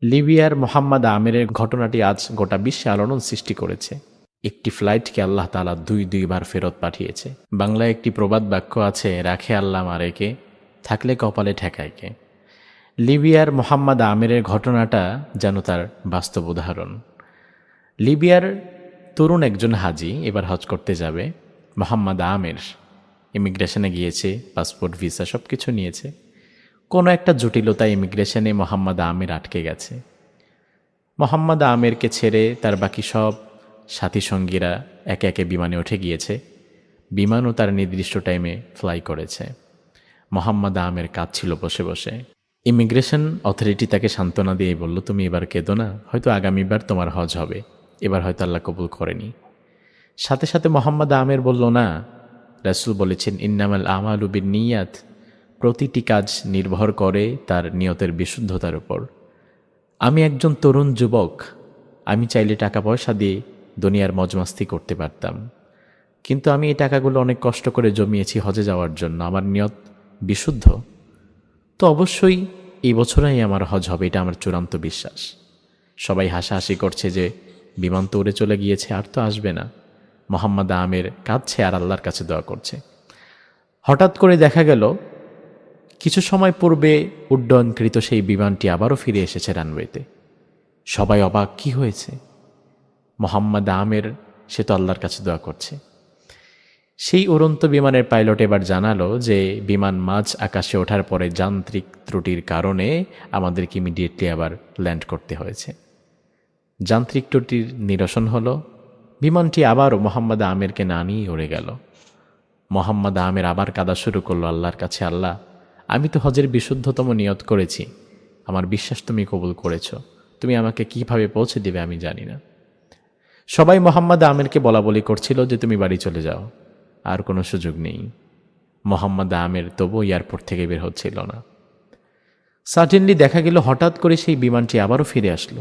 লিবিয়ার মোহাম্মদ আমিরের ঘটনাটি আজ গোটা বিশ্বে আলোড়ন সৃষ্টি করেছে। একটি ফ্লাইটকে আল্লাহ তাআলা দুইবার ফেরত পাঠিয়েছে। বাংলায় একটি প্রবাদ বাক্য আছে, রাখে আল্লাহ মারেকে, থাকলে কপালে ঠেকায়কে। লিবিয়ার মোহাম্মদ আমিরের ঘটনাটা যেন তার বাস্তব উদাহরণ। লিবিয়ার তরুণ একজন হাজি এবার হজ করতে যাবে। মোহাম্মদ আমির ইমিগ্রেশনে গিয়েছে, পাসপোর্ট ভিসা সব কিছু নিয়েছে। কোনো একটা জটিলতা ইমিগ্রেশনে মোহাম্মদ আমির আটকে গেছে। মোহাম্মদ আমিরকে ছেড়ে তার বাকি সব সাথী সঙ্গীরা একে একে বিমানে উঠে গিয়েছে। বিমানও তার নির্দিষ্ট টাইমে ফ্লাই করেছে। মোহাম্মদ আমির কাঁদছিল বসে বসে। ইমিগ্রেশন অথরিটি তাকে সান্ত্বনা দিয়ে বলল, তুমি এবার কেঁদো না, হয়তো আগামীবার তোমার হজ হবে, এবার হয়তো আল্লাহ কবুল করেনি। সাথে সাথে মোহাম্মদ আমির বলল, না, রাসূল বলেছেন ইন্নামাল আমালু বিন্নিয়াত, প্রতিটি কাজ নির্ভর করে তার নিয়তের বিশুদ্ধতার উপর। আমি একজন তরুণ যুবক, আমি চাইলে টাকা পয়সা দিয়ে দুনিয়ার মজমাস্তি করতে পারতাম, কিন্তু আমি এই টাকাগুলো অনেক কষ্ট করে জমিয়েছি হজে যাওয়ার জন্য। আমার নিয়ত বিশুদ্ধ, তো অবশ্যই এই বছরেই আমার হজ হবে, এটা আমার চূড়ান্ত বিশ্বাস। সবাই হাসাহাসি করছে যে বিমান তো উড়ে চলে গিয়েছে, আর তো আসবে না। মোহাম্মদ আমির কাঁদছে আর আল্লাহর কাছে দোয়া করছে। হঠাৎ করে দেখা গেল কিছু সময় পূর্বে উড্ডয়নকৃত সেই বিমানটি আবারও ফিরে এসেছে রানওয়েতে। সবাই অবাক, কি হয়েছে? মোহাম্মদ আমির সে তো আল্লাহর কাছে দোয়া করছে। সেই উড়ন্ত বিমানের পাইলট এবার জানালো যে বিমান মাঝ আকাশে ওঠার পরে যান্ত্রিক ত্রুটির কারণে আমাদেরকে ইমিডিয়েটলি আবার ল্যান্ড করতে হয়েছে। যান্ত্রিক ত্রুটির নিরসন হলো, বিমানটি আবারও মোহাম্মদ আমিরকে না নিয়ে উড়ে গেল। মোহাম্মদ আমির আবার কাঁদা শুরু করলো আল্লাহর কাছে, আল্লাহ, আমি তো হজের বিশুদ্ধতম নিয়ত করেছি, আমার বিশ্বাস তুমি কবুল করেছ, তুমি আমাকে কিভাবে পৌঁছে দিবে আমি জানি না। সবাই মোহাম্মদ আমিরকে বলা বলি করছিল যে তুমি বাড়ি চলে যাও, আর কোনো সুযোগ নেই। মোহাম্মদ আমির তবু এয়ারপোর্ট থেকে বের হচ্ছিল না। সাডেনলি দেখা গেল হঠাৎ করে সেই বিমানটি আবারও ফিরে আসলো।